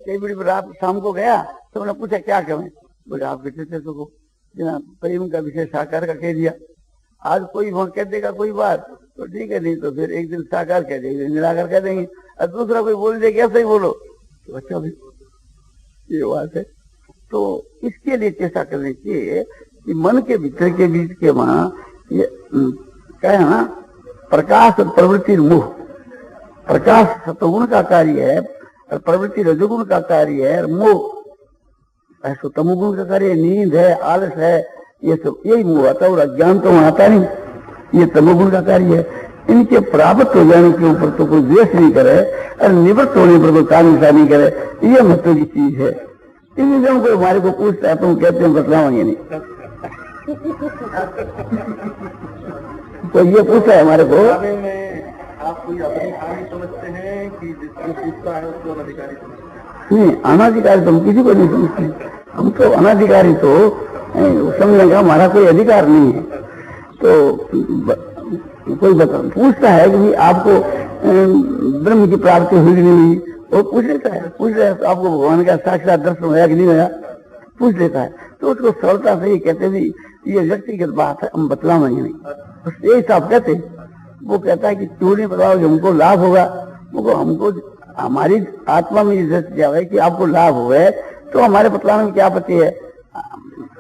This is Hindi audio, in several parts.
कई बड़ी रात शाम को गया तो मैंने पूछा क्या कहें, बोले आप कहते थे तो प्रेम का विषय साकार का कह दिया। आज कोई वहां कह देगा कोई बात तो ठीक है, नहीं तो फिर एक दिन साकार कह देंगे, एक दिन निराकार कह देंगे, और दूसरा कोई बोल दे कैसे ही बोलो तो अच्छा भी ये बात है। तो इसके लिए चेष्टा करनी चाहिए कि मन के भीतर के बीच के वहां ये क्या है ना, प्रकाश और प्रवृत्ति मोह। प्रकाश सतगुण का कार्य है और प्रवृत्ति रजोगुण का कार्य है, और मोह ऐसा तमोगुण का कार्य, नींद है, आलस है, ये सब यही मोह आता है। और अज्ञान तो आता नहीं, ये तमोगुण का कार्य है। इनके प्राप्त हो जाने के ऊपर तो कोई द्वेष नहीं करे और निवृत्त होने पर कोई कामना नहीं करे, ये महत्व की चीज है। इन जन को हमारे को पूछता है तो हम कहते हैं बतलाओगे नहीं। तो ये पूछा है हमारे को, आप कोई अपनी हानि समझते हैं कि जिसको पूछता है उसको अनाधिकारी समझते हैं? नहीं, अनाधिकारी तो हम किसी को नहीं समझते। हम तो अनाधिकारी तो समझने का हमारा कोई अधिकार नहीं है। तो कोई पूछता है कि आपको ब्रह्म की प्राप्ति हुई नहीं हुई, वो पूछ लेता है। पूछ रहे तो आपको भगवान का साक्षात दर्शन होया कि नहीं होया, पूछ लेता है। तो उसको सरलता से ही कहते भी ये व्यक्तिगत बात है, हम बतलाएंगे नहीं, बस यही साफ कहते। वो कहता है कि क्यों नहीं बताओ, हमको लाभ होगा। वो हमको हमारी आत्मा में ये जाए कि आपको लाभ हुआ तो हमारे बतलाने में क्या आपत्ति है।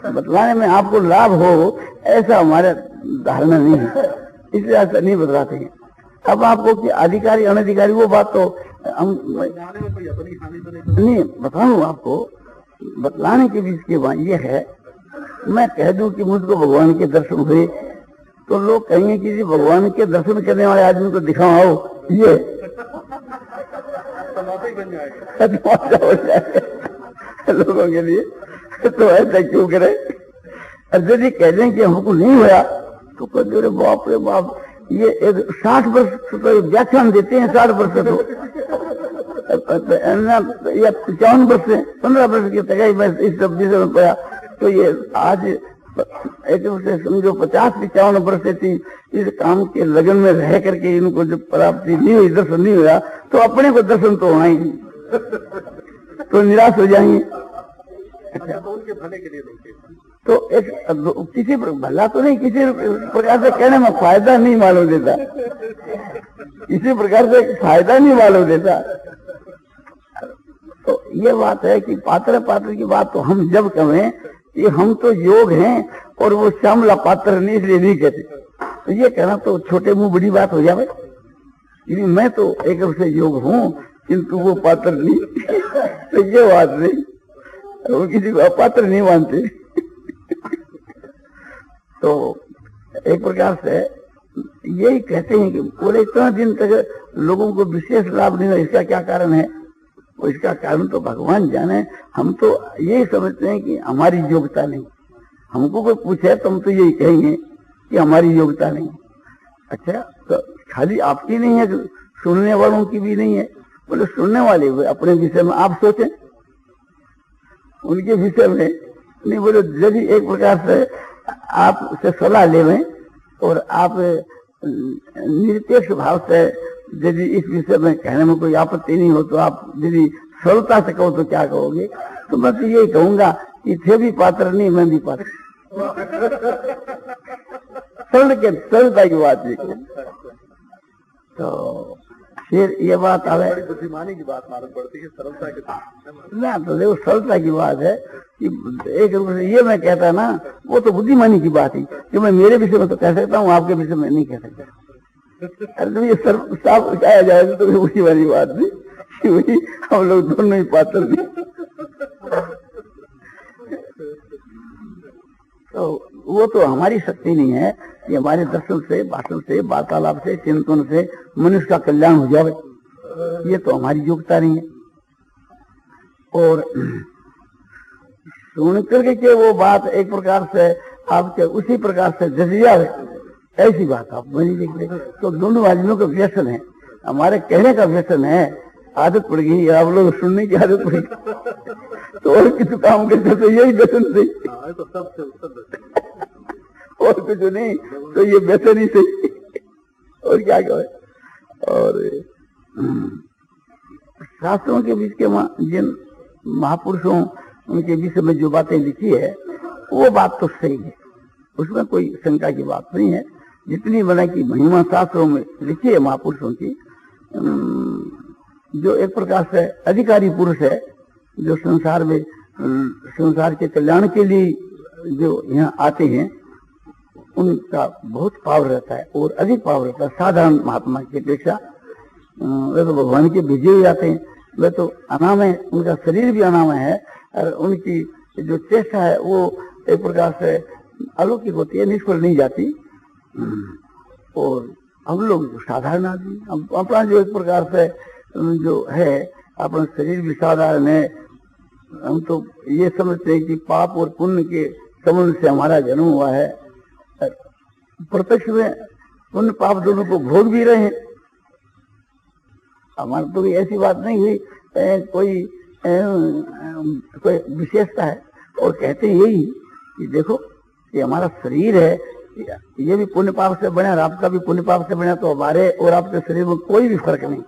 बतलाने में आपको लाभ हो ऐसा हमारा धारणा नहीं है, इसलिए ऐसा नहीं बतलाते हैं। अब आपको कि अधिकारी अनधिकारी वो बात तो हम नहीं बताऊं आपको। बतलाने के बीच के बात ये है, मैं कह दूं कि मुझको भगवान के दर्शन हुए तो लोग कहेंगे कि जी भगवान के दर्शन करने वाले आदमी को दिखाओ, ये बन जाएगा हो जाएगा लोगों के लिए। तो ऐसा क्यों करे। और यदि कह दें कि हमको नहीं हुआ तो कहते अरे बाप रे बाप, ये 60 वर्ष तो व्याख्यान देते हैं, 60 वर्ष तो या 55 वर्ष से 15 वर्ष की तक इस सब विषय में पड़ा। तो ये आज एक से समझो 50-55 वर्ष से थी इस काम के लगन में रह करके इनको जब प्राप्ति नहीं हुई, दर्शन नहीं हुआ, तो अपने को दर्शन तो होना ही नहीं, तो निराश हो जाएंगे। तो उनके भले के लिए नहीं, तो एक किसी भला तो नहीं, किसी प्रकार से कहने में फायदा नहीं मालूम देता, किसी प्रकार से फायदा नहीं मालूम देता। तो ये बात है कि पात्र की बात तो हम जब कहें कि हम तो योग हैं और वो श्यामला पात्र नहीं, इसलिए नहीं कहते, तो ये कहना तो छोटे मुंह बड़ी बात हो जाए। मैं तो एक रूप से योग हूँ किंतु वो पात्र नहीं तो ये बात नहीं, वो किसी को अपात्र नहीं मानते। तो एक प्रकार से यही कहते हैं कि पूरे इतना दिन तक लोगों को विशेष लाभ नहीं हुआ, इसका क्या कारण है। और इसका कारण तो भगवान जाने। हम तो यही समझते हैं कि हमारी योग्यता नहीं। हमको कोई पूछे तो हम तो यही कहेंगे कि हमारी योग्यता नहीं। अच्छा, तो खाली आपकी नहीं है, सुनने वालों की भी नहीं है। बोले सुनने वाले अपने विषय में आप सोचें, उनके विषय में नहीं। बोले यदि एक प्रकार से आप से सलाह लेवें और आप निरपेक्ष भाव से यदि इस विषय में कहने में कोई आपत्ति नहीं हो तो आप यदि सरलता से कहो तो क्या कहोगे। तो मैं तो यही कहूंगा कि थे भी पात्र नहीं, मैं भी पात्र। सरलता की बात है। तो फिर ये बात आवे, बुद्धिमानी की बात मालूम पड़ती है, सरलता के ना। तो देखो सरलता की बात है कि एक रूप से ये मैं कहता ना, वो तो बुद्धिमानी की बात है कि मैं मेरे विषय में तो कह सकता हूँ, आपके विषय में नहीं कह सकता। अरे तो ये साफ कहा जाएगा तो उसी वाली बात नहीं कि वही हम लोग दोनों ही पात्र नहीं। तो वो तो हमारी शक्ति नहीं है कि हमारे दर्शन से, भाषण से, वार्तालाप से, चिंतन से मनुष्य का कल्याण हो जाए, ये तो हमारी योग्यता नहीं है। और सुन करके के वो बात एक प्रकार से आपके उसी प्रकार से जैसे जाए ऐसी बात आप बनी देख ले। तो दोनों आदमियों का व्यसन है, हमारे कहने का व्यसन है, आदत पड़ गई, आप लोग सुनने की आदत पड़ गई। तो और किसी काम करते तो यही व्यसन सही, और कुछ नहीं, तो ये व्यसन ही सही, और क्या कहे। और शास्त्रों के बीच के जिन महापुरुषों उनके विषय में जो बातें लिखी है वो बात तो सही है, उसमें कोई शंका की बात नहीं है। जितनी बना की महिमा शास्त्रों में लिखी है महापुरुषों की, जो एक प्रकार से अधिकारी पुरुष है, जो संसार में संसार के कल्याण के लिए जो यहाँ आते हैं, उनका बहुत पावर रहता है और अधिक पावर रहता है साधारण महात्मा की अपेक्षा। वे तो भगवान के भेजे हुए आते हैं, वे तो अनामय, उनका शरीर भी अनामय है और उनकी जो चेष्टा है वो एक प्रकार से अलौकिक होती है, निष्फल नहीं जाती। और हम लोग जो साधारण आदमी, अपना जो एक प्रकार से जो है अपना शरीर भी साधारण है, हम तो ये समझते हैं कि पाप और पुण्य के संबंध से हमारा जन्म हुआ है। प्रत्यक्ष में पुण्य पाप दोनों को भोग भी रहे हैं। हमारा तो ऐसी बात नहीं हुई कोई विशेषता है। और कहते हैं यही कि देखो ये हमारा शरीर है, ये भी पुण्य पाप से बना और आपका भी पुण्य पाप से बना, तो हमारे और आपके शरीर में कोई भी फर्क नहीं।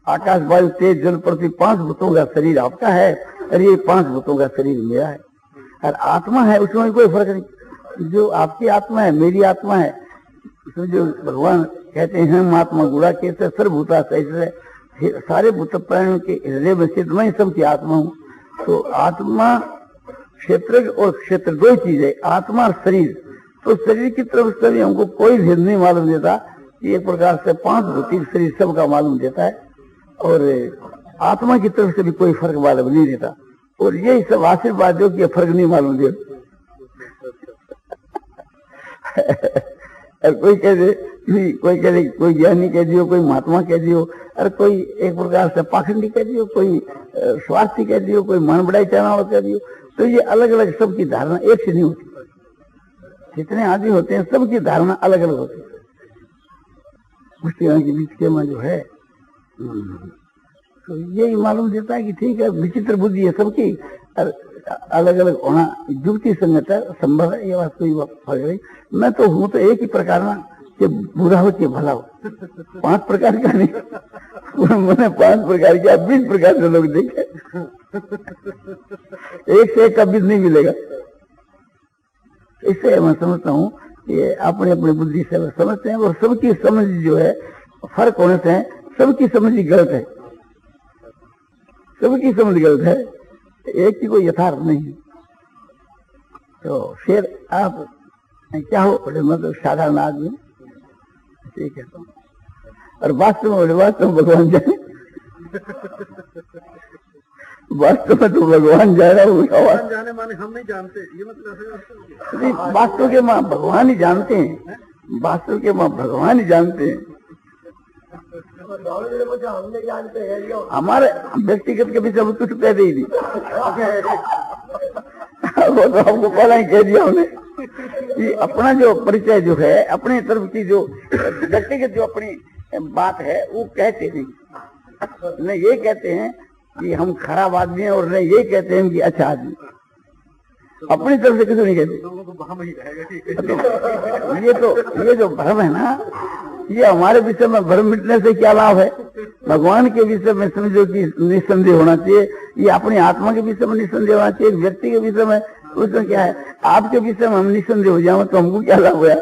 आकाश वायु तेज जल पृथ्वी 5 भूतों का शरीर आपका है और ये 5 भूतों का शरीर मेरा है। और आत्मा है उसमें भी कोई फर्क नहीं। जो आपकी आत्मा है मेरी आत्मा है, उसमें जो भगवान कहते हैं हम आत्मा गुड़ा के सर्वभूता से, सारे भूत प्राणियों के हृदय में स्थित मैं सबकी आत्मा हूँ। तो आत्मा क्षेत्र और क्षेत्र दो चीज है, आत्मा और शरीर। तो शरीर की तरफ से भी हमको कोई भेद नहीं मालूम देता। एक प्रकार से 5 भौतिक शरीर सबका मालूम देता है और आत्मा की तरफ से भी कोई फर्क मालूम नहीं देता। और यही सब आशीर्वाद जो कि फर्क नहीं मालूम दे। कोई कह दे, कोई ज्ञानी कह दियो, कोई महात्मा कह दियो, और कोई एक प्रकार से पाखंडी कह दियो, कोई स्वार्थी कह दियो, कोई मन बढ़ाई चाहना कह दियो। तो ये अलग अलग सबकी धारणा एक से नहीं होती। जितने आदमी होते हैं सबकी धारणा अलग अलग होती है। मुस्लिम के बीच के में जो है तो यही मालूम देता है कि ठीक है विचित्र बुद्धि है सबकी, और अलग अलग होना युक्ति संगत है, संभव है, ये बात कोई फर्क नहीं। मैं तो हूं तो एक ही प्रकार ना कि बुरा हो कि भला हो, 5 प्रकार का नहीं। मैंने 5 प्रकार के 20 प्रकार के लोग देखे, एक से एक का बीज नहीं मिलेगा। इससे मैं समझता हूँ कि अपने अपने बुद्धि से समझते हैं और सबकी समझ जो है फर्क होने से सबकी समझ गलत है, सबकी समझ गलत है, एक की कोई यथार्थ नहीं है। तो फिर आप क्या हो, बोले मतलब साधारण आदमी, ठीक है। तो और वास्तव में भगवान जाने, वास्तव में तो भगवान जाना भगवान जाने माने हम नहीं जानते, ये मतलब नहीं, वास्तव के माँ भगवान ही जानते हैं, वास्तव के माँ भगवान ही जानते हैं। हमने जानते हैं हमारे व्यक्तिगत के विषय में कुछ कह दे दी। वो तो हमको पहले ही कह दिया हमने कि अपना जो परिचय जो है, अपने तरफ की जो व्यक्तिगत जो अपनी बात है वो कहते नहीं। ये कहते हैं कि हम खराब आदमी हैं और नहीं ये कहते हैं कि अच्छा आदमी। अपनी तरफ से किसी नहीं कहते। लोगों को भ्रम ही रहेगा। ये जो भ्रम है ना, ये हमारे विषय में भ्रम मिटने से क्या लाभ है। भगवान के विषय में समझो कि निस्संदेह होना चाहिए, ये अपनी आत्मा के विषय में निस्संदेह होना चाहिए, व्यक्ति के विषय में उसमें क्या है। आपके विषय में हम निस्संदेह हो जाए तो हमको क्या लाभ हुआ।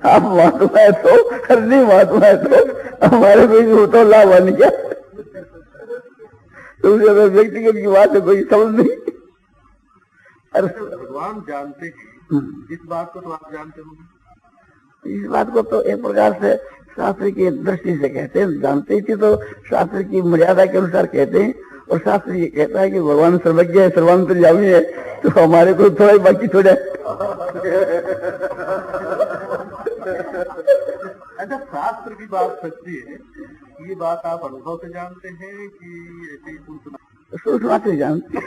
आप महात्मा है तो नहीं, महात्मा है तो हमारे कोई तो लाभ है नहीं क्या। तो व्यक्तिगत की बात है, कोई समझ नहीं। भगवान जानते हैं इस बात को, तो आप जानते होंगे इस बात को। तो एक प्रकार से शास्त्र की दृष्टि से कहते हैं, जानते ही थे तो शास्त्र की मर्यादा के अनुसार कहते हैं। और शास्त्र ये कहता है कि भगवान सर्वज्ञ है, सर्वांतर्यामी है, तो हमारे को थोड़ा ही बाकी छोड़ा। अच्छा, शास्त्र की बात सच्ची है, ये बात आप अनुभव से जानते हैं कि ऐसे ही सुना से जानते।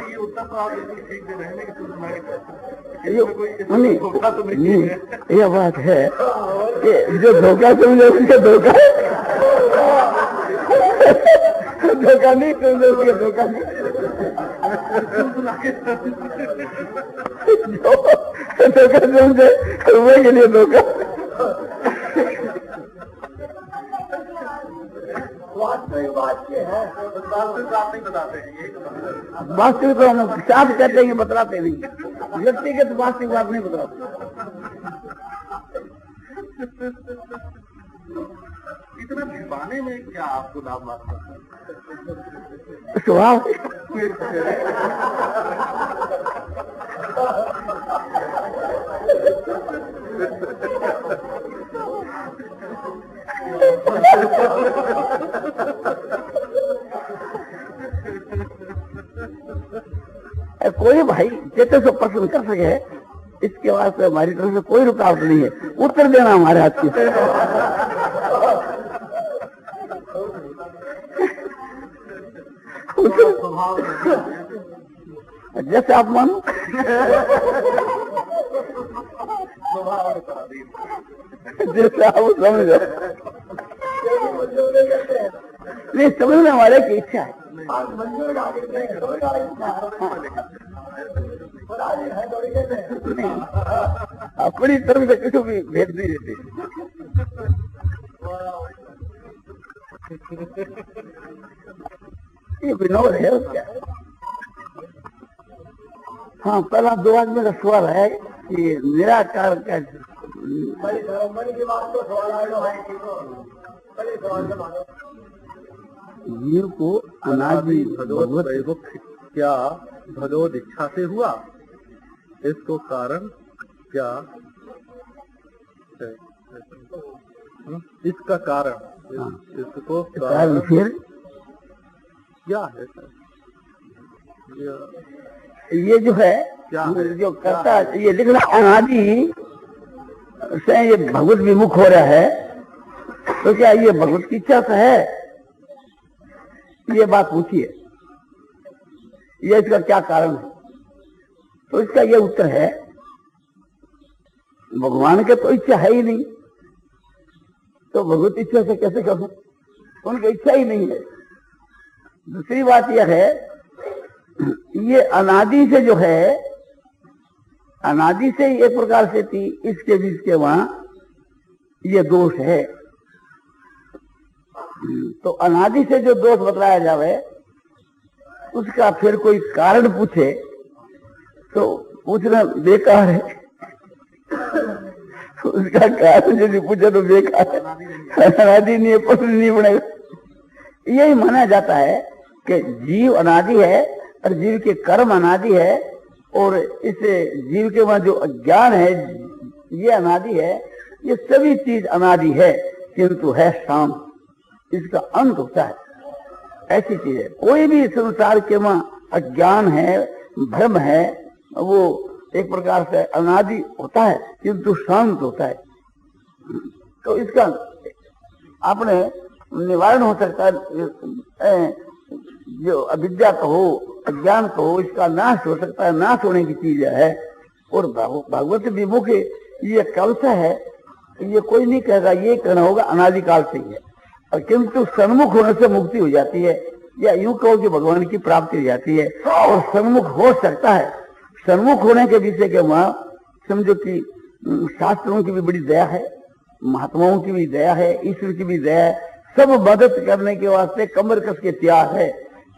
ये उत्तर तो आप बिल्कुल ठीक दे रहे हैं कि नहीं, यह बात है कि जो धोखा समझे उसका धोखा, धोखा नहीं समझे उसका धोखा नहीं। धोखा समझे रुपए के लिए धोखा। वास्तविक बात ये है, वास्तविक बात नहीं बताते हैं, यही तो वास्तविक को हम साफ कहते हैं, बतलाते नहीं, व्यक्तिगत वास्तविक बात नहीं बतलाते। इतना छिपाने में क्या आपको लाभ लगता है? स्वभाव कोई भाई जितने से पसंद कर सके इसके वास्ते हमारी तरफ से कोई रुकावट नहीं है। उत्तर देना हमारे हाथ की। जैसे आप मानो जैसे आप समझो। नहीं, समझने वाले की इच्छा है। अपनी तरफ से किसी भी भेद नहीं देते। ये विनोद है क्या? हाँ, पहला दो आदमी का सवाल है कि निराकार का की बात तो सवाल जीव को अनादि भगवत क्या भगवत इच्छा से हुआ? इसको कारण क्या है? इसका कारण, इसको कारण फिर क्या है? ये जो है क्या जो करता ये लिखना अनादि से ये भगवत विमुख हो रहा है, तो क्या ये भगवत की इच्छा से है? ये बात पूछिए, ये इसका क्या कारण है? तो इसका ये उत्तर है, भगवान के तो इच्छा है ही नहीं, तो भगवत इच्छा से कैसे कर सकते? उनकी इच्छा ही नहीं है। दूसरी बात यह है, ये अनादि से जो है, अनादि से एक प्रकार से थी, इसके बीच के वहां ये दोष है। तो अनादि से जो दोष बतलाया जावे उसका फिर कोई कारण पूछे तो पूछना बेकार है। उसका कारण यदि पूछे तो बेकार है, अनादि नहीं है, प्रश्न नहीं बनेगा। यही माना जाता है कि जीव अनादि है और जीव के कर्म अनादि है, और इस जीव के वहां जो अज्ञान है ये अनादि है। ये सभी चीज अनादि है, किंतु है शांत, इसका अंत होता है। ऐसी चीज है, कोई भी संसार के वहां अज्ञान है, भ्रम है, वो एक प्रकार से अनादि होता है किंतु शांत होता है। तो इसका आपने निवारण हो सकता है। जो अविद्या कहो, अज्ञान कहो, इसका नाश हो सकता है, नाश होने की चीज है। और भगवत विमुख ये कब से है, ये कोई नहीं कहेगा, ये कहना होगा अनादिकाल से ही है। और किंतु सन्मुख होने से मुक्ति हो जाती है, या यूं कहो कि भगवान की प्राप्ति हो जाती है। और सन्मुख हो सकता है, सन्मुख होने के विषय के वहां समझो कि शास्त्रों की भी बड़ी दया है, महात्माओं की भी दया है, ईश्वर की भी दया है। सब मदद करने के वास्ते कमर कस के तैयार है,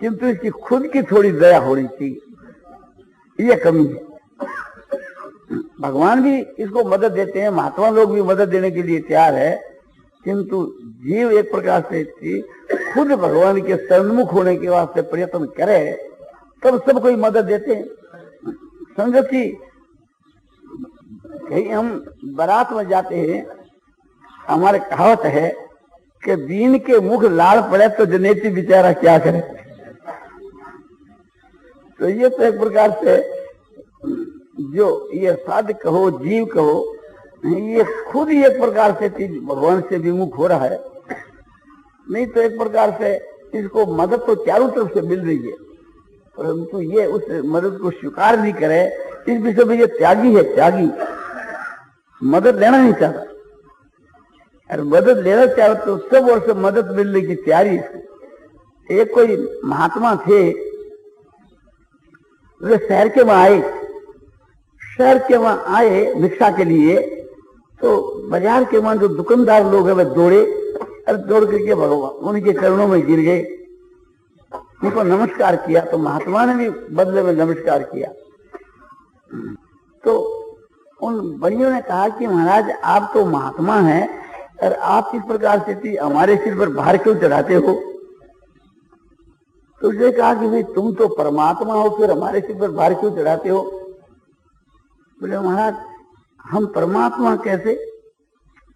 किंतु इसकी खुद की थोड़ी दया होनी चाहिए, ये कमी है। भगवान भी इसको मदद देते हैं, महात्मा लोग भी मदद देने के लिए तैयार है, किंतु जीव एक प्रकार से खुद भगवान के सन्मुख होने के वास्ते प्रयत्न करे तब सब कोई मदद देते हैं। समझो कि कहीं हम बारात में जाते हैं, हमारे कहावत है कि दीन के मुख लाल पड़े तो जनेती बेचारा क्या करे। तो ये तो एक प्रकार से जो ये साधक कहो, जीव कहो, ये खुद ही एक प्रकार से चीज भगवान से विमुख हो रहा है। नहीं तो एक प्रकार से इसको मदद तो चारों तरफ से मिल रही है, परंतु ये उस मदद को स्वीकार नहीं करे। इस विषय में ये त्यागी है, त्यागी मदद लेना नहीं चाहता, और मदद लेना चाहता तो सब ओर से मदद मिलने की तैयारी है। एक कोई महात्मा थे, वे शहर के वहां आए, शहर के वहां आए भिक्षा के लिए, तो बाजार के वहां जो दुकानदार लोग हैं वे दौड़े और दौड़ करके भगवान उनके चरणों में गिर गए, उनको नमस्कार किया। तो महात्मा ने भी बदले में नमस्कार किया। तो उन बड़ियों ने कहा कि महाराज आप तो महात्मा हैं और आप इस प्रकार से हमारे सिर पर भार क्यों चढ़ाते हो? तो उसने कहा कि भाई तुम तो परमात्मा हो, फिर हमारे सिर पर भार क्यों चढ़ाते हो? बोले महाराज हम परमात्मा कैसे,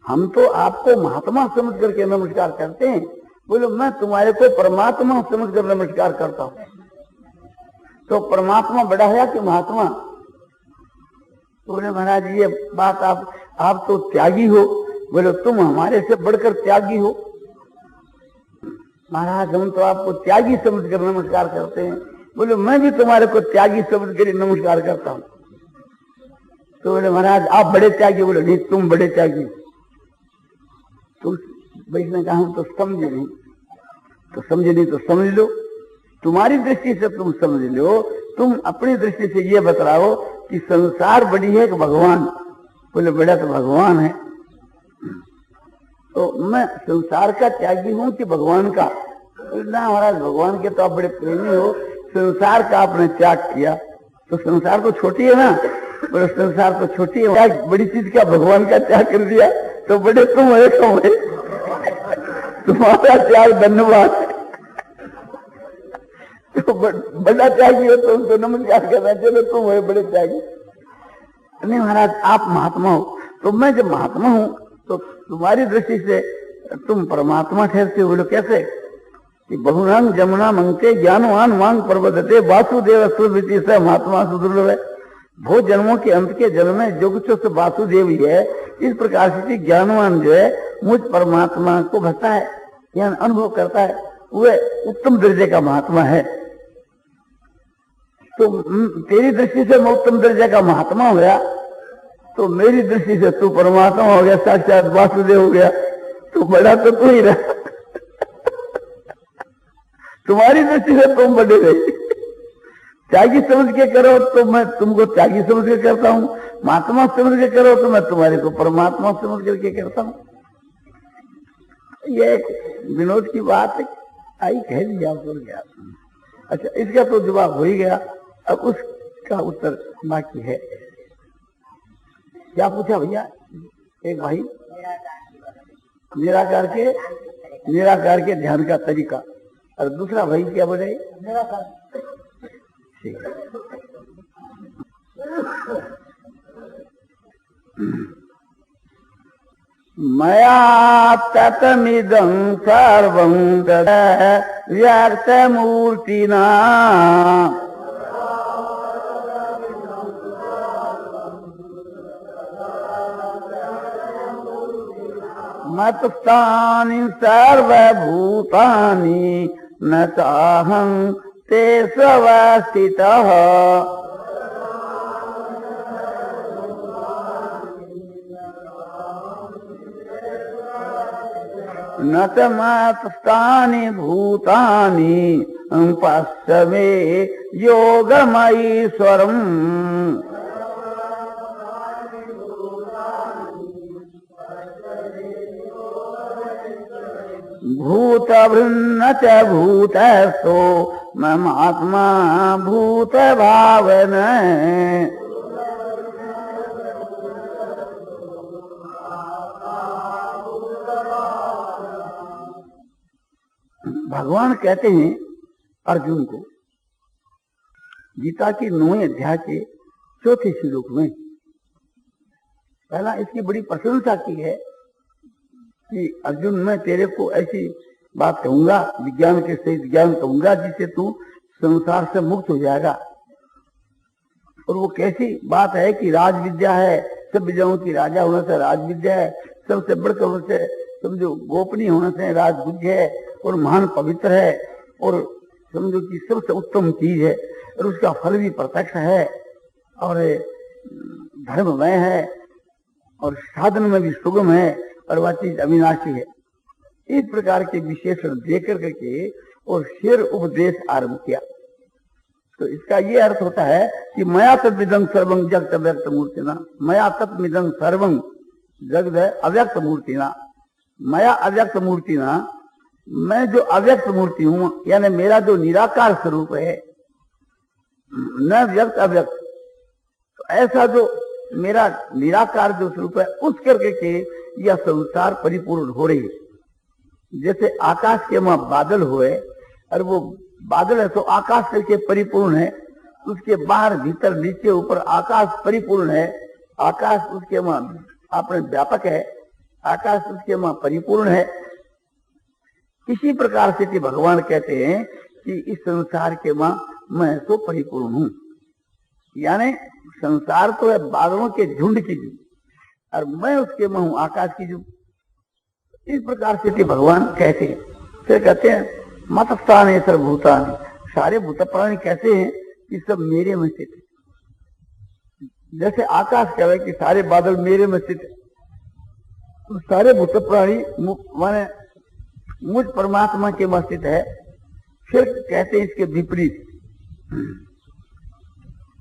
हम तो आपको महात्मा समझ करके नमस्कार करते हैं। बोले मैं तुम्हारे को परमात्मा समझ कर नमस्कार करता हूं। तो परमात्मा बड़ा है कि महात्मा? बोले महाराज ये बात आप तो त्यागी हो। बोले तुम हमारे से बढ़कर त्यागी हो। महाराज हम तो आपको त्यागी समझ कर नमस्कार करते हैं। बोले मैं भी तुम्हारे को त्यागी समझ कर नमस्कार करता हूं। तो बोले महाराज आप बड़े त्यागी? बोले नहीं तुम बड़े त्यागी। तो ने कहा हम तो समझे नहीं। तो समझे नहीं तो समझ लो, तुम्हारी दृष्टि से तुम समझ लो, तुम अपनी दृष्टि से ये बतलाओ कि संसार बड़ी है कि भगवान? बोले बड़ा तो भगवान है। तो मैं संसार का त्यागी हूं कि भगवान का? ना महाराज भगवान के तो आप बड़े प्रेमी हो, संसार का आपने त्याग किया। तो संसार तो छोटी है ना? बोले संसार तो छोटी है, बड़ी चीज का भगवान का त्याग कर दिया। तो बड़े तुम है, कौन है? तुम्हारा त्याग धन्यवाद। तो बड़ा त्यागी हो तो नमस्कार करना। चलो तुम है बड़े त्यागी। नहीं महाराज आप महात्मा हो। तो मैं जब महात्मा हूं तो तुम्हारी दृष्टि से तुम परमात्मा ठहरते हो। बोलो कैसे? कि बहुनांग जमुना मंगते ज्ञानवान मांग पर्वतते वासुदेव सुरभिति से महात्मा सुदुर्लभ है। बहुत जन्मों के अंत के जन्म में जो कुछ से वासुदेव ही है। इस प्रकार से ज्ञानवान जो है मुझ परमात्मा को भजता है, ज्ञान अनुभव करता है, वह उत्तम दर्जे का महात्मा है। तो तेरी दृष्टि से मैं उत्तम दर्जे का महात्मा हो गया, तो मेरी दृष्टि से तू परमात्मा हो गया, साक्षात वासुदेव हो गया। तो बड़ा तो तू ही रहा। तुम्हारी दृष्टि से तुम बड़े रहे। त्यागी समझ के करो तो मैं तुमको त्यागी समझ के करता हूं, महात्मा समझ के करो तो मैं तुम्हारे को परमात्मा समझ करके करता हूं। ये विनोद की बात आई, कह दिया बोल गया। अच्छा इसका तो जवाब हो ही गया। अब उसका उत्तर बाकी है। क्या पूछा भैया? एक भाई निराकार के ध्यान का तरीका, और दूसरा भाई क्या बोले? ठीक है। मया ततमिदं सर्वं व्यक्तमूर्तिना मत्स्थानि सर्वभूतानि न चाहं ते स्वस्थितः। न च मत्स्थानि भूतानि पश्य मे योगमईश्वरम्। भूतभृन्न च भूतस्थो ममात्मा भूत भावन। भगवान कहते हैं अर्जुन को गीता के 9वें अध्याय के 4थे श्लोक में, पहला इसकी बड़ी प्रशंसा की है कि अर्जुन मैं तेरे को ऐसी बात कहूंगा, विज्ञान के सहित ज्ञान कहूंगा जिससे तू संसार से मुक्त हो जाएगा। और वो कैसी बात है कि राज विद्या है, सब विद्याओं की राजा होने से राज विद्या है, सबसे बढ़कर होने से समझो गोपनीय होने से राजबुद्ध है, और महान पवित्र है, और समझो कि सबसे उत्तम चीज है, और उसका फल भी प्रत्यक्ष है, और धर्ममय है, और साधन में भी सुगम है, और वह चीज अविनाशी है। इस प्रकार के विशेषण देकर करके और शेर उपदेश आरंभ किया। तो इसका ये अर्थ होता है कि मया तद्विदं सर्वं जगत अव्यक्त मूर्तिना, मया तत्मिदं सर्वं जगत है अव्यक्त मूर्तिना, मया अव्यक्त मूर्तिना, मैं जो अव्यक्त मूर्ति हूं, यानी मेरा जो निराकार स्वरूप है, न व्यक्त अव्यक्त, तो ऐसा जो मेरा निराकार जो स्वरूप है उस करके के यह संसार परिपूर्ण हो रही है। जैसे आकाश के वहां बादल हुए और वो बादल है तो आकाश करके परिपूर्ण है, उसके बाहर भीतर नीचे ऊपर आकाश परिपूर्ण है, आकाश उसके वहां अपने व्यापक है, आकाश उसके वहां परिपूर्ण है। इसी प्रकार से कि भगवान कहते हैं कि इस संसार के वहां मैं तो परिपूर्ण हूं, यानी संसार तो है बादलों के झुंड की जू और मैं उसके वहां हूं आकाश की जू। इस प्रकार से कि भगवान कहते हैं, फिर कहते हैं मतस्थान है सर्वभूतानि, सारे भूत प्राणी कहते हैं कि सब मेरे में स्थित है। जैसे आकाश कह रहे कि सारे बादल मेरे में स्थित है, तो सारे भूत प्राणी माने मुझ परमात्मा के में स्थित है। फिर कहते हैं इसके विपरीत,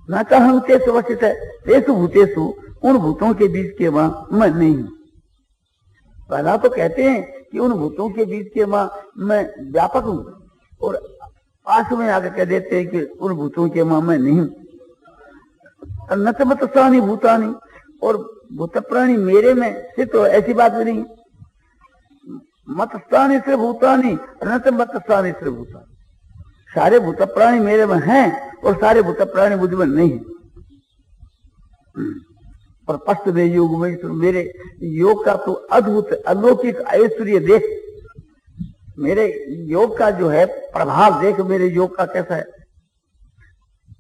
न तो हम कैसे अवस्थित है, तेसु भूतेषु, उन भूतों के बीच के वहां मैं नहीं हूं। पहला तो कहते हैं कि उन भूतों के बीच के वहां मैं व्यापक हूं, और पास में आगे कह देते हैं कि उन भूतों के वहां मैं नहीं हूं। न तो मतस्थानी भूतानी, और भूत प्राणी मेरे में स्थित हो, ऐसी बात भी नहीं। मतस्थानी से भूतानी, न तो मतस्थानी से भूतानी, सारे भूत प्राणी मेरे में हैं और सारे भूत प्राणी मुझ में नहीं है। और पश्च में योग में मेरे योग का तो अद्भुत अलौकिक ऐश्वर्य देख, मेरे योग का जो है प्रभाव देख, मेरे योग का कैसा है।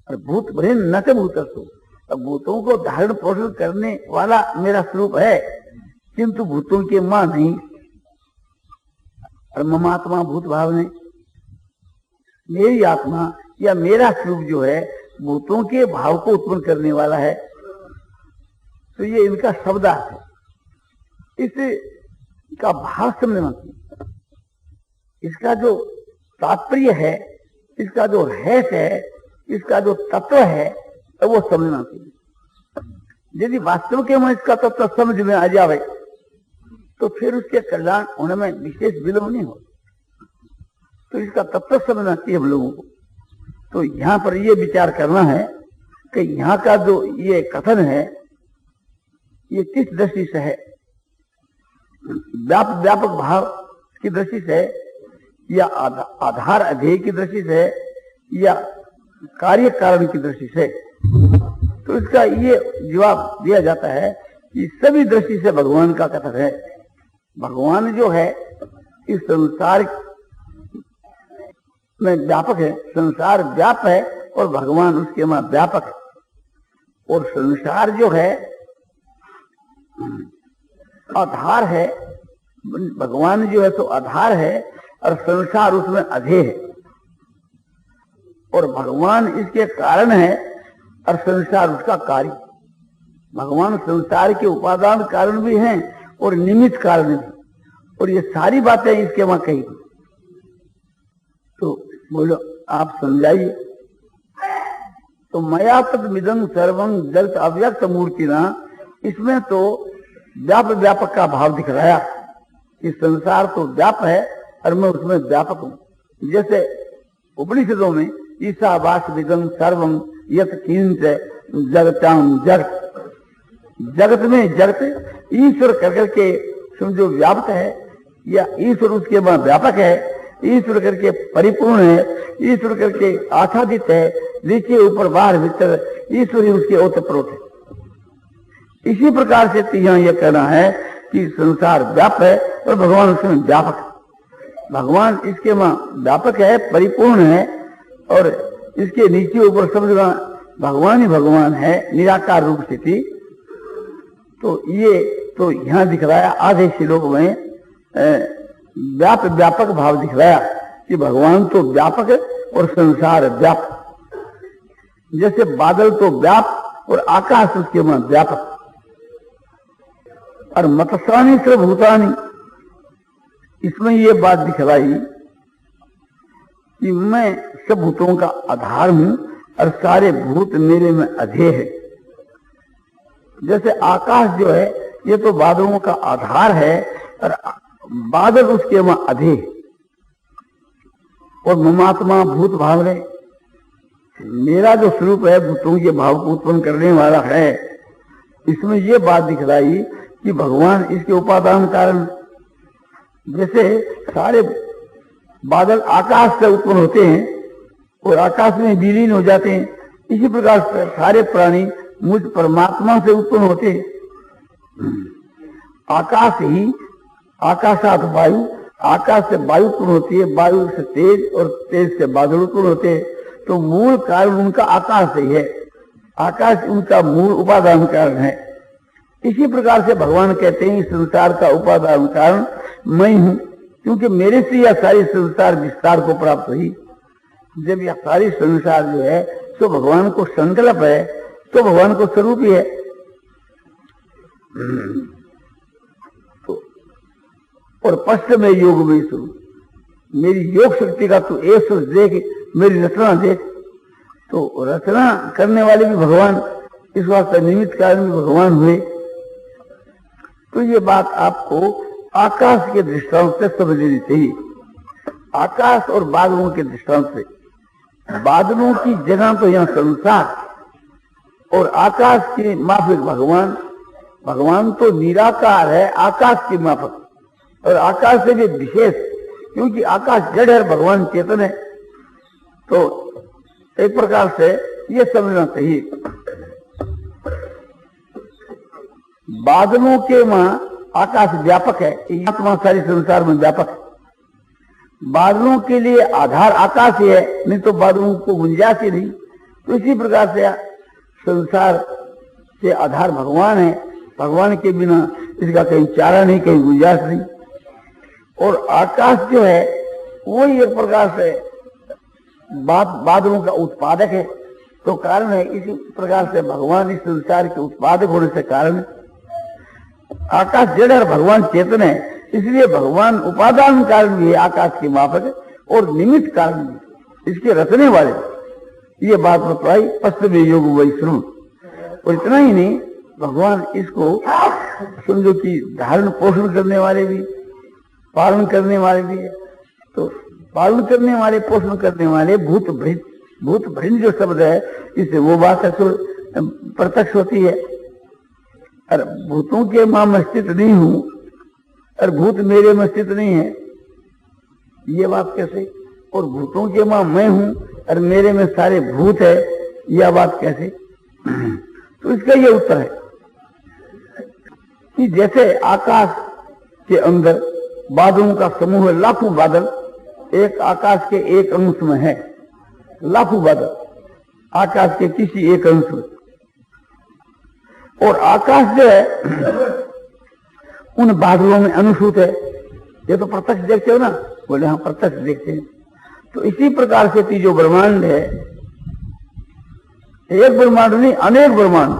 और भूत भरे न से भूतस्तु, भूतों को धारण पोषण करने वाला मेरा स्वरूप है, किंतु भूतों के मां नहीं। और ममात्मा भूत भाव नहीं, मेरी आत्मा या मेरा स्वरूप जो है भूतों के भाव को उत्पन्न करने वाला है। तो ये इनका शब्दार्थ है। इसका भाव समझना चाहिए, इसका जो तात्पर्य है, इसका जो रहस्य है, इसका जो तत्व है, तो वो समझना चाहिए। यदि वास्तव के में इसका तत्व समझ में आ जाए तो फिर उसके कल्याण होने में विशेष विलंब नहीं हो। तो इसका तत्व समझना चाहिए हम लोगों को। तो यहाँ पर ये विचार करना है कि यहाँ का जो ये कथन है ये किस दृष्टि से है, व्यापक भाव की दृष्टि से है, या आधार अध्यय की दृष्टि से है, या कार्य कारण की दृष्टि से। तो इसका ये जवाब दिया जाता है कि सभी दृष्टि से भगवान का कथन है। भगवान जो है इस संसार में व्यापक है, संसार व्याप है और भगवान उसके में व्यापक है। और संसार जो है आधार है, भगवान जो है तो आधार है और संसार उसमें अधेय है। और भगवान इसके कारण है और संसार उसका कार्य। भगवान संसार के उपादान कारण भी हैं और निमित्त कारण भी, और ये सारी बातें इसके वहां कही। तो बोलो आप समझाइए। तो मया तद्मिदं सर्वं जगत अव्यक्त मूर्तिना, इसमें तो व्यापक का भाव दिखलाया कि संसार तो व्याप है और मैं उसमें व्यापक हूं। जैसे उपनिषदों में ईशावास विदं सर्वं यत् किंच जगतां जगत, जगत में जगत ईश्वर करके के समझो व्याप्त है, या ईश्वर उसके वहां व्यापक है, ईश्वर करके परिपूर्ण है, ईश्वर करके आच्छादित है, नीचे ऊपर बाहर भीतर ईश्वर ही उसके ओतप्रोत है। इसी प्रकार से यहाँ यह कहना है कि संसार व्याप है और भगवान उसमें व्यापक है। भगवान इसके वहां व्यापक है, परिपूर्ण है, और इसके नीचे ऊपर सब जगह भगवान ही भगवान है, निराकार रूप स्थिति। तो ये तो यहाँ दिखलाया आधे श्लोक में व्यापक भाव दिखलाया कि भगवान तो व्यापक है और संसार व्यापक। जैसे बादल तो व्याप और आकाश उसके में व्यापक। और मतस्थानी से भूतानी, इसमें ये बात दिखलाई कि मैं सब भूतों का आधार हूं और सारे भूत मेरे में अधेय है। जैसे आकाश जो है ये तो बादलों का आधार है और बादल उसके वहां अधेय, और ममात्मा भूत भाव है। मेरा जो स्वरूप है भूतों के भाव को उत्पन्न करने वाला है। इसमें ये बात दिखलाई कि भगवान इसके उपादान कारण, जैसे सारे बादल आकाश से उत्पन्न होते हैं और आकाश में विलीन हो जाते हैं, इसी प्रकार से सारे प्राणी मुझ परमात्मा से उत्पन्न होते हैं। आकाश ही, आकाशात वायु, आकाश से वायु उत्पन्न होती है, वायु से तेज और तेज से बादल उत्पन्न होते हैं। तो मूल कारण उनका आकाश ही है, आकाश उनका मूल उपादान कारण है। इसी प्रकार से भगवान कहते हैं इस संसार का उपादान कारण मैं हूं, क्योंकि मेरे से यह सारी संसार विस्तार को प्राप्त हुई। जब यह सारी संसार जो है तो भगवान को संकल्प है, तो भगवान को स्वरूप ही है। तो और पश्चिम में योग में स्वरूप, मेरी योग शक्ति का तू एक सोच देख, मेरी रचना देख। तो रचना करने वाले भी भगवान, इस वास्ते निमित्त कारण भी भगवान हुए। तो ये बात आपको आकाश के दृष्टांत से समझ लेनी चाहिए। आकाश और बादलों के दृष्टांत से, बादलों की जगह तो यहाँ संसार और आकाश के माफिक भगवान। भगवान तो निराकार है, आकाश के माफक, और आकाश से भी विशेष, क्योंकि आकाश जड़ है, भगवान चेतन है। तो एक प्रकार से ये समझना चाहिए, बादलों के वहां आकाश व्यापक है, आत्मा सारी संसार में व्यापक है। बादलों के लिए आधार आकाश ही है, नहीं तो बादलों को गुंजाइश ही नहीं। तो इसी प्रकार से संसार के आधार भगवान है, भगवान के बिना इसका कहीं चारा नहीं, कहीं गुंजाइश नहीं। और आकाश जो है वो एक प्रकार से बादलों का उत्पादक है, तो कारण है। इसी प्रकार से भगवान इस संसार के उत्पादक होने से कारण, आकाश जड़ और भगवान चेतन है, इसलिए भगवान उपादान कारण भी है, आकाश के माफक और निमित्त कारण भी, इसके रचने वाले। ये बात बताई पश्चिम योग वैष्णव। और इतना ही नहीं, भगवान इसको समझो कि धारण पोषण करने वाले भी, पालन करने वाले भी है। तो पालन करने वाले, पोषण करने वाले, भूत भृत, भूत भृन जो शब्द है, इससे वो बात प्रत्यक्ष होती है। और भूतों के मां में स्थित नहीं हूं और भूत मेरे में स्थित नहीं है, ये बात कैसे? और भूतों के मां मैं हूं और मेरे में सारे भूत है, यह बात कैसे? तो इसका ये उत्तर है कि जैसे आकाश के अंदर बादलों का समूह है, लाखों बादल एक आकाश के एक अंश में है, लाखों बादल आकाश के किसी एक अंश में। और आकाश जो है उन बादलों में अनुसूत है। ये तो प्रत्यक्ष देखते हो ना, बोले हाँ प्रत्यक्ष देखते हैं। तो इसी प्रकार से तीजो ब्रह्मांड है, एक ब्रह्मांड नहीं अनेक ब्रह्मांड,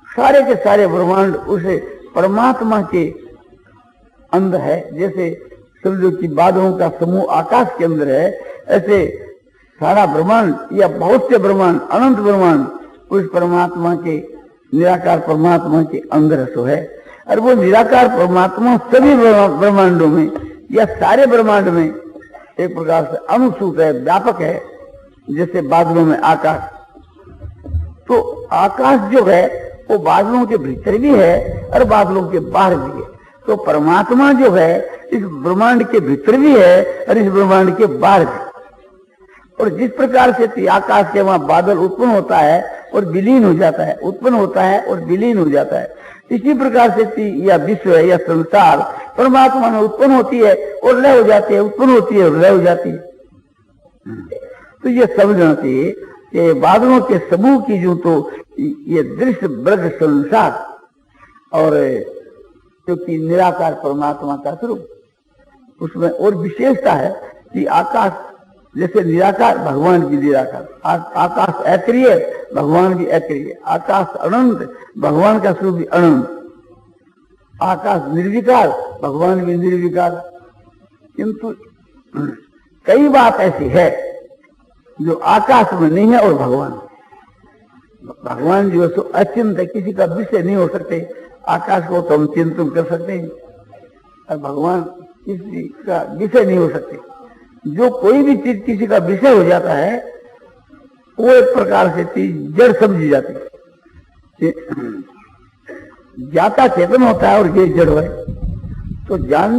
सारे के सारे ब्रह्मांड उसे परमात्मा के अंदर है। जैसे समझो कि बादलों का समूह आकाश के अंदर है, ऐसे सारा ब्रह्मांड या बहुत से ब्रह्मांड, अनंत ब्रह्मांड उस परमात्मा के, निराकार परमात्मा के अंदर सो है। और वो निराकार परमात्मा सभी ब्रह्मांडों में या सारे ब्रह्मांड में एक प्रकार से अनुसूत है, व्यापक है, जैसे बादलों में आकाश। तो आकाश जो है वो बादलों के भीतर भी है और बादलों के बाहर भी है। तो परमात्मा जो है इस ब्रह्मांड के भीतर भी है और इस ब्रह्मांड के बाहर भी। और जिस प्रकार से आकाश के वहां बादल उत्पन्न होता है और विलीन हो जाता है, उत्पन्न होता है और विलीन हो जाता है, इसी प्रकार से यह विश्व है, यह संसार परमात्मा में उत्पन्न होती है और लय हो जाती है, उत्पन्न होती है और लय हो जाती है। तो ये समझना चाहिए कि बादलों के समूह की जो तो ये दृश्य वर्ग संसार और क्योंकि निराकार परमात्मा का स्वरूप, उसमें और विशेषता है कि आकाश जैसे निराकार, भगवान भी निराकार, आकाश अक्रिय, भगवान भी अक्रिय, आकाश अनंत, भगवान का स्वरूप भी अनंत, आकाश निर्विकार, भगवान भी निर्विकार। किंतु कई बात ऐसी है जो आकाश में नहीं है और भगवान, भगवान जो है सो अचिंत है, किसी का विषय नहीं हो सकते। आकाश को तो हम चिंतन कर सकते हैं और भगवान किसी का विषय नहीं हो सकते। जो कोई भी चीज किसी का विषय हो जाता है वो एक प्रकार से चीज जड़ समझी जाती है। जाता चेतन होता है और ये जड़ है। तो जान